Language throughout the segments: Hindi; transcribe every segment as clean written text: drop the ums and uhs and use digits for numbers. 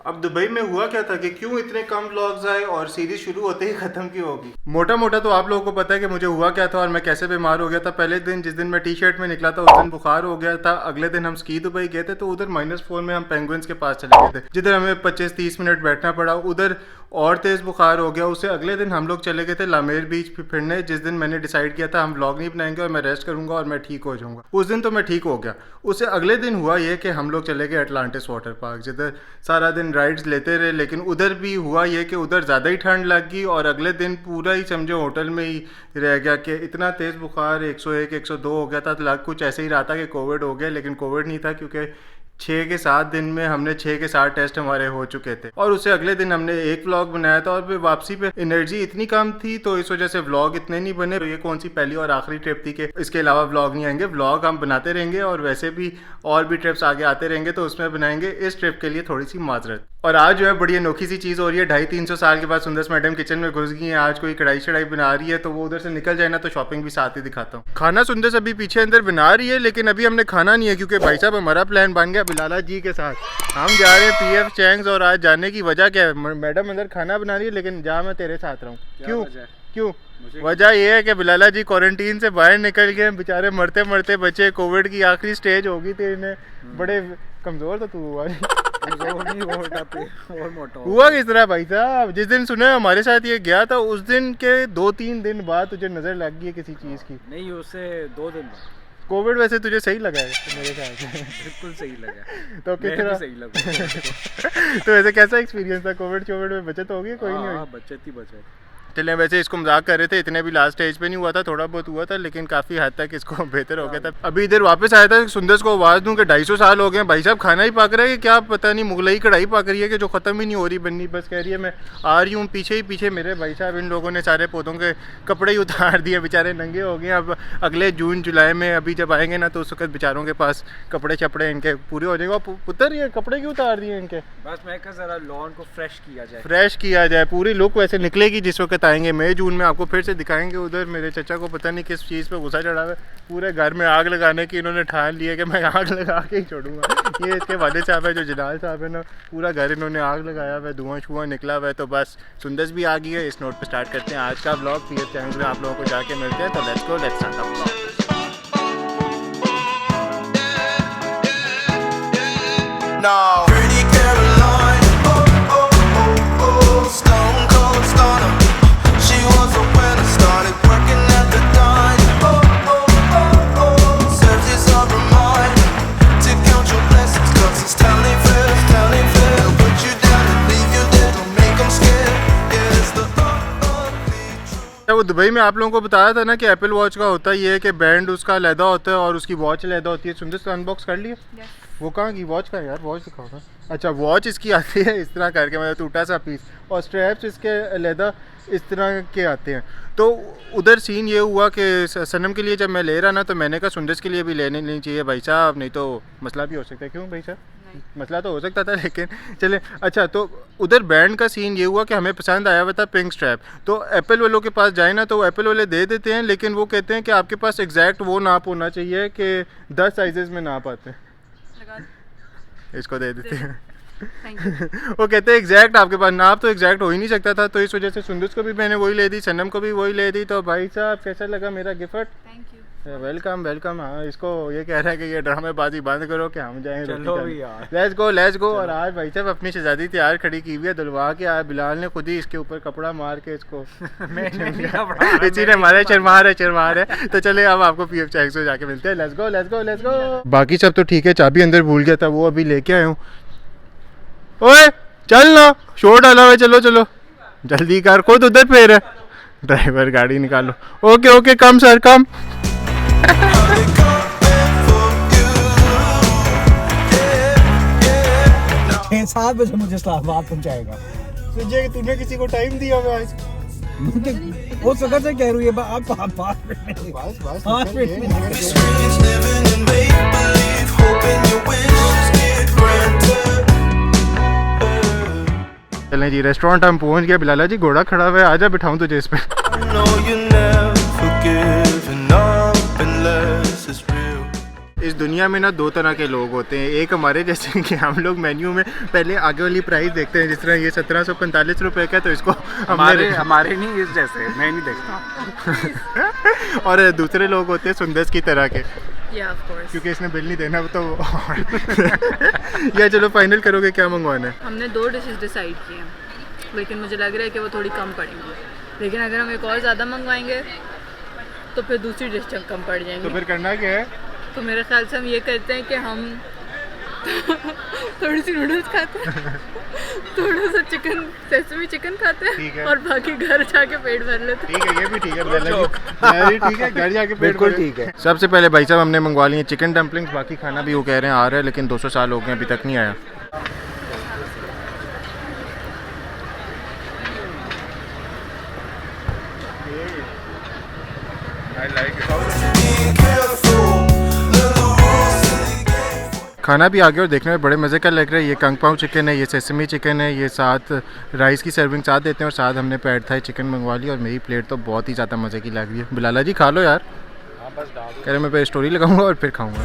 अब दुबई में हुआ क्या था कि क्यों इतने कम व्लॉग्स आए और सीरीज शुरू होते ही खत्म क्यों होगी। मोटा मोटा तो आप लोगों को पता है कि मुझे हुआ क्या था और मैं कैसे बीमार हो गया था। पहले दिन जिस दिन मैं टी शर्ट में निकला था उस दिन बुखार हो गया था। अगले दिन हम स्की दुबई गए थे तो उधर -4 में हम पेंगुइन्स के पास चले गए थे जिधर हमें 25-30 मिनट बैठना पड़ा। उधर और तेज़ बुखार हो गया। उससे अगले दिन हम लोग चले गए थे लामेर बीच फिरने, जिस दिन मैंने डिसाइड किया था हम व्लॉग नहीं बनाएंगे और मैं रेस्ट करूंगा और मैं ठीक हो जाऊंगा। उस दिन तो मैं ठीक हो गया। उससे अगले दिन हुआ ये कि हम लोग चले गए अटलांटिस वाटर पार्क, जिधर सारा दिन राइड्स लेते रहे। लेकिन उधर भी हुआ ये कि उधर ज़्यादा ही ठंड लग गई और अगले दिन पूरा ही समझो होटल में ही रह गया कि इतना तेज़ बुखार 101-102 हो गया था। तो लग कुछ ऐसे ही रहा था कि कोविड हो गया, लेकिन कोविड नहीं था क्योंकि 6 के 7 दिन में हमने 6 के 7 टेस्ट हमारे हो चुके थे। और उससे अगले दिन हमने एक व्लॉग बनाया था और फिर वापसी पे एनर्जी इतनी कम थी तो इस वजह से व्लॉग इतने नहीं बने। तो ये कौन सी पहली और आखिरी ट्रिप थी कि इसके अलावा व्लॉग नहीं आएंगे। व्लॉग हम बनाते रहेंगे और वैसे भी और भी ट्रिप्स आगे आते रहेंगे तो उसमें बनाएंगे। इस ट्रिप के लिए थोड़ी सी माजरत। और आज जो है बड़ी अनोखी सी चीज़ हो रही है। 250-300 साल के बाद सुंदर मैडम किचन में घुस गई हैं। आज कोई कढ़ाई शढ़ाई बना रही है तो वो उधर से निकल जाए ना तो शॉपिंग भी साथ ही दिखाता हूँ। खाना सुंदर अभी पीछे अंदर बना रही है, लेकिन अभी हमने खाना नहीं है क्योंकि भाई साहब हमारा प्लान बन गया बिलाला जी के साथ। हम जा रहे हैं PF चैंग्स। और आज जाने की वजह क्या है? मैडम अंदर खाना बना रही है लेकिन जा मैं तेरे साथ रहूँ। क्यों? वजह यह है कि बिलाला जी क्वारंटीन से बाहर निकल गए बेचारे। मरते मरते बचे। कोविड की आखिरी स्टेज होगी थी इन्हें। बड़े कमज़ोर तो तू हुआ हुआ किस तरह भाई साहब? जिस दिन सुना हमारे साथ ये गया था उस दिन के 2-3 दिन बाद तुझे नज़र लग गई है किसी चीज़ की? नहीं, उससे 2 दिन बाद। कोविड वैसे तुझे सही लगा है मेरे ख्याल से? बिल्कुल सही लगा। तो किस तरह सही लगा। तो वैसे कैसा एक्सपीरियंस था? कोविड में बचत होगी कोई नहीं हुई? बचत ही बचत। चलें, वैसे इसको मजाक कर रहे थे, इतने भी लास्ट स्टेज पे नहीं हुआ था, थोड़ा बहुत हुआ था लेकिन काफ़ी हद तक इसको बेहतर हो गया था। अभी इधर वापस आया था सुंदर को आवाज़ दूं कि 250 साल हो गए भाई साहब खाना ही पक रहा है कि क्या पता नहीं, मुगलई कढ़ाई पक रही है कि जो ख़त्म ही नहीं हो रही बननी। बस कह रही है मैं आ रही हूँ। पीछे मेरे भाई साहब इन लोगों ने सारे पौधों के कपड़े ही उतार दिए, बेचारे नंगे हो गए। अब अगले जून जुलाई में अभी जब आएंगे ना तो उस वक्त बेचारों के पास कपड़े शपड़े इनके पूरे हो जाएंगे। पुत्र ये कपड़े क्यों उतार दिए इनके? बस मैं कहा ज़रा लॉन को फ्रेश किया जाए। पूरी लुक वैसे निकलेगी जिस वक्त आएंगे मई जून में, आपको फिर से दिखाएंगे। उधर मेरे चचा को पता नहीं किस चीज़ पे गुस्सा चढ़ा हुआ है। पूरे घर में आग लगाने की इन्होंने ठान लिया कि मैं आग लगा के ही छोड़ूंगा। ये इसके वालिद साहब है जो जलाल साहब है ना, पूरा घर इन्होंने आग लगाया हुआ है, धुआं छुआं निकला हुआ है। तो बस सुंदर भी आ गई है। इस नोट पर स्टार्ट करते हैं आज का ब्लॉग। PF चैनल में आप लोगों को जाके मिलते हैं। तो let's go, let's start the blog. वो दुबई में आप लोगों को बताया था ना कि एप्पल वॉच का होता ही है कि बैंड उसका लैदा होता है और उसकी वॉच लैदा होती है। सुंदर अनबॉक्स कर लिया? वो कहाँ की वॉच का यार? वॉच दिखाओ ना। अच्छा, वॉच इसकी आती है इस तरह करके, मतलब टूटा सा पीस, और स्ट्रैप्स इसके लैदा इस तरह के आते हैं। तो उधर सीन ये हुआ कि सनम के लिए जब मैं ले रहा ना तो मैंने कहा सुंदर के लिए भी लेने नहीं चाहिए भाई साहब, नहीं तो मसला भी हो सकता है। क्यों भाई साहब? मसला तो हो सकता था लेकिन चले। अच्छा, तो उधर बैंड का सीन ये हुआ कि हमें पसंद आया हुआ था पिंक स्ट्रैप। तो एप्पल वालों के पास जाए ना तो एप्पल वाले दे देते हैं, लेकिन वो कहते हैं कि आपके पास एग्जैक्ट वो नाप होना चाहिए कि 10 साइजेस में नाप आते हैं। इसको दे देते हैं। वो कहते हैं एग्जैक्ट आपके पास नाप तो एग्जैक्ट हो ही नहीं सकता था। तो इस वजह से सुंदर को भी मैंने वही ले दी, सनम को भी वही ले दी। तो भाई साहब कैसा लगा मेरा गिफ्ट? Welcome welcome. हाँ, इसको ये कह रहा है कि ये ड्रामेबाजी बंद करो कि हम जाएं। Let's go. और आज भाई साहब अपनी शहजादी तैयार खड़ी की हुई है, दुलवा के आया। बिलाल ने खुद ही इसके ऊपर कपड़ा मार के इसको इसी ने हमारे चरमार है। तो चले अब आपको PF चैंग्स में जाके मिलते हैं। Let's go. बाकी सब तो ठीक है, चाबी अंदर भूल गया था, वो अभी लेके आया हूँ। ओए चल ना, शोर डाला हुआ। चलो जल्दी कर, खुद उधर फेर है। ड्राइवर गाड़ी निकालो। ओके कम सर कम। 7 बजे मुझे इस्लामाबाद पहुंचाएगा। तुझे तूने किसी को टाइम दिया हुआ आज? वो सकर से कह रही है आप चलें जी, रेस्टोरेंट हम पहुंच गए। बिलाला जी घोड़ा खड़ा हुआ है, आजा बिठाऊं तुझे इस पे। इस दुनिया में ना दो तरह के लोग होते हैं, एक हमारे जैसे कि हम लोग मेन्यू में पहले आगे वाली प्राइस देखते हैं, जिस तरह ये 1745 रुपये का, तो इसको हमारे नहीं इस जैसे मैं नहीं देखता। और दूसरे लोग होते हैं सुंदर की तरह के, Yeah, of course. क्योंकि इसने बिल नहीं देना तो या चलो फाइनल करोगे क्या मंगवाना है? हमने 2 डिशेस डिसाइड किए हैं, लेकिन मुझे लग रहा है कि वो थोड़ी कम पड़ेंगी, लेकिन अगर हम एक और ज़्यादा मंगवाएंगे तो फिर दूसरी डिश कम पड़ जाएंगी। तो फिर करना क्या है? तो मेरे ख्याल से हम ये करते हैं कि हम थोड़ी सी नूडल्स खाते हैं, थोड़ा सा चिकन सेसमी चिकन खाते हैं और बाकी घर जाके पेट भर लेते हैं। ठीक है, ये भी ठीक है, ठीक है, घर जाके पेट बिल्कुल ठीक है। सबसे पहले भाई साहब हमने मंगवा लिए चिकन डम्पलिंग्स, बाकी खाना भी वो कह रहे हैं आ रहा है, लेकिन 200 साल हो गए अभी तक नहीं आया। खाना भी आ गया और देखने में बड़े मज़े का लग रहा है। ये कंग पाव चिकन है, ये सेसमी चिकन है, ये साथ राइस की सर्विंग साथ देते हैं और साथ हमने पैड थाई चिकन मंगवा लिया और मेरी प्लेट तो बहुत ही ज़्यादा मज़े की लग रही है। बिलाला जी खा लो यार। कह रहे मैं पे स्टोरी लगाऊंगा और फिर खाऊंगा।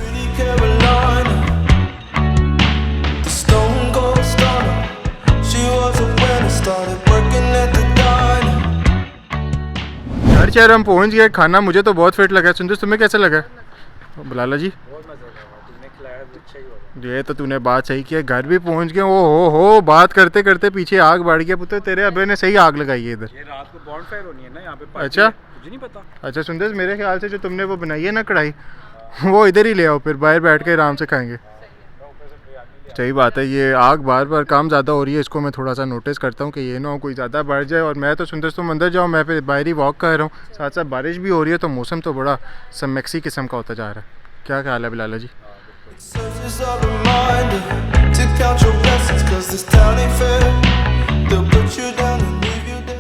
हर शहर हम पहुंच गए, खाना मुझे तो बहुत फिट लगा। सुंदर तुम्हें कैसा लगा? बिलाला जी ये तो तूने बात सही की है, घर भी पहुंच गए। ओ हो बात करते करते पीछे आग बढ़ गया। पुत्र तेरे अबे ने सही आग लगाई है इधर। ये रात को बॉनफायर होनी है ना यहाँ पे। अच्छा मुझे नहीं पता। अच्छा सुंदर, मेरे ख्याल से जो तुमने वो बनाई है ना कढ़ाई, वो इधर ही ले आओ, फिर बाहर बैठ के आराम से खाएंगे। सही बात है, ये आग बार बार काम ज़्यादा हो रही है, इसको मैं थोड़ा सा नोटिस करता हूँ कि ये ना हो कोई ज़्यादा बढ़ जाए। और मैं तो सुंदर तुम अंदर जाओ, मैं फिर बाहर ही वॉक कर रहा हूँ, साथ साथ बारिश भी हो रही है, तो मौसम तो बड़ा समैक्सी किस्म का होता जा रहा है। क्या ख्याल है बिलाला जी?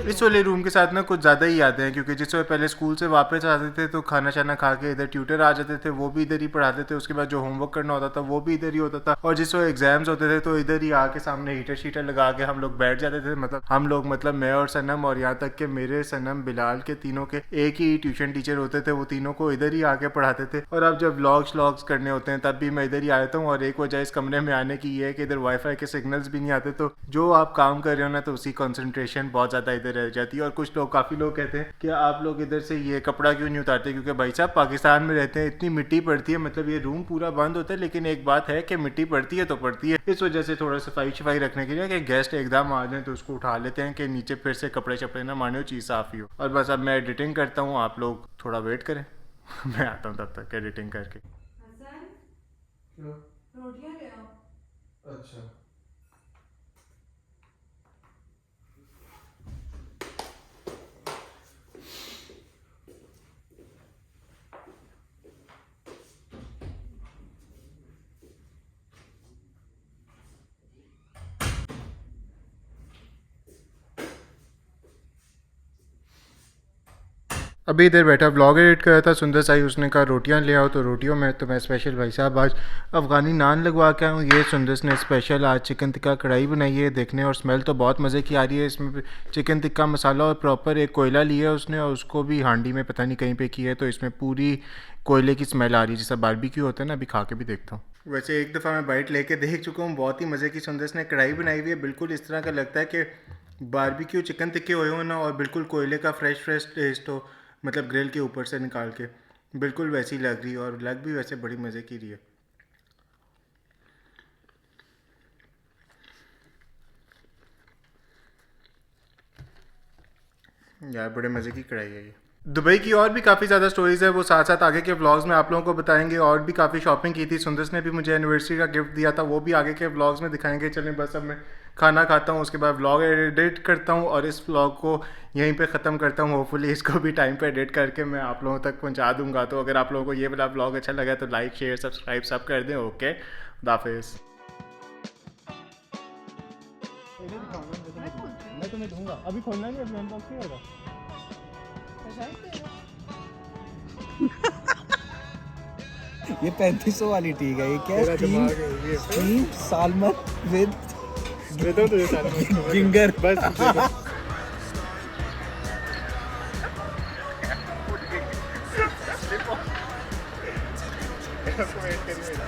इस वाले रूम के साथ ना कुछ ज़्यादा ही यादें हैं, क्योंकि जिस वक्त पहले स्कूल से वापस आते थे तो खाना शाना खा के इधर ट्यूटर आ जाते थे, वो भी इधर ही पढ़ाते थे। उसके बाद जो होमवर्क करना होता था वो भी इधर ही होता था, और जिस वक्त एग्जाम्स होते थे तो इधर ही आके सामने हीटर शीटर लगा के हम लोग बैठ जाते थे। मतलब मैं और सनम, और यहाँ तक कि मेरे सनम बिलाल के तीनों के एक ही ट्यूशन टीचर होते थे, वो तीनों को इधर ही आके पढ़ाते थे। और अब जब व्लॉग्स करने होते हैं तब भी मैं इधर ही आता हूँ। और एक वजह इस कमरे में आने की ये है कि इधर वाईफाई के सिग्नल्स भी नहीं आते, तो जो आप काम कर रहे हो ना तो उसकी कंसंट्रेशन बहुत ज़्यादा इधर रह जाती है। और कुछ काफ़ी लोग कहते हैं कि आप लोग इधर से ये कपड़ा क्यों नहीं उतारते, क्योंकि भाई साहब पाकिस्तान में रहते हैं, इतनी मिट्टी पड़ती है, मतलब ये रूम पूरा बंद होता है, लेकिन एक बात है कि मिट्टी पड़ती है तो पड़ती है। इस वजह से थोड़ा सफाई रखने के लिए कि गेस्ट एकदम आ जाए तो उसको उठा लेते हैं कि नीचे फिर से कपड़े शपड़े ना माने हो, चीज़ साफ़ ही हो। और बस अब मैं एडिटिंग करता हूँ, आप लोग थोड़ा वेट करें मैं आता हूँ तब तक एडिटिंग करके। अच्छा अभी इधर बैठा व्लॉग एडिट कर रहा था, सुंदर साई उसने कहा रोटियां ले आओ, तो रोटियों में तो मैं स्पेशल भाई साहब आज अफ़गानी नान लगवा के आऊँ। ये सुंदर ने स्पेशल आज चिकन टिक्का कढ़ाई बनाई है, देखने और स्मेल तो बहुत मज़े की आ रही है। इसमें चिकन टिक्का मसाला और प्रॉपर एक कोयला लिया है उसने, और उसको भी हांडी में पता नहीं कहीं पे किया है, तो इसमें पूरी कोयले की स्मेल आ रही है, जैसा बारबेक्यू होता है ना। अभी खा के भी देखता हूँ। वैसे एक दफ़ा मैं बाइट लेके देख चुका हूँ, बहुत ही मज़े की सुंदर ने कढ़ाई बनाई हुई है, बिल्कुल इस तरह का लगता है कि बारबेक्यू चिकन टिक्के हुए हो ना, और बिल्कुल कोयले का फ्रेश टेस्ट हो, मतलब ग्रिल के ऊपर से निकाल के, बिल्कुल वैसी लग रही है, और लग भी वैसे बड़ी मज़े की रही है। यार बड़े मज़े की कढ़ाई है ये। दुबई की और भी काफ़ी ज़्यादा स्टोरीज़ है, वो साथ साथ आगे के व्लॉग्स में आप लोगों को बताएंगे। और भी काफ़ी शॉपिंग की थी, सुंदर ने भी मुझे एनिवर्सरी का गिफ्ट दिया था, वो भी आगे के व्लॉग्स में दिखाएंगे। चलें बस अब मैं खाना खाता हूँ, उसके बाद व्लॉग एडिट करता हूँ और इस व्लॉग को यहीं पे ख़त्म करता हूँ। होपफुली इसको भी टाइम पे एडिट करके मैं आप लोगों तक पहुँचा दूँगा। तो अगर आप लोगों को ये वाला व्लॉग अच्छा लगा तो लाइक शेयर सब्सक्राइब सब कर दें। ओके, खुदा हाफिज़। मैं तुम्हें दूँगा, अभी खोलना नहीं, अभी अनबॉक्स नहीं होगा। ये 3500 वाली ठीक है। ये क्या स्टीम सालमन विद जिंगर बस। आपको वेट करिए मेरा।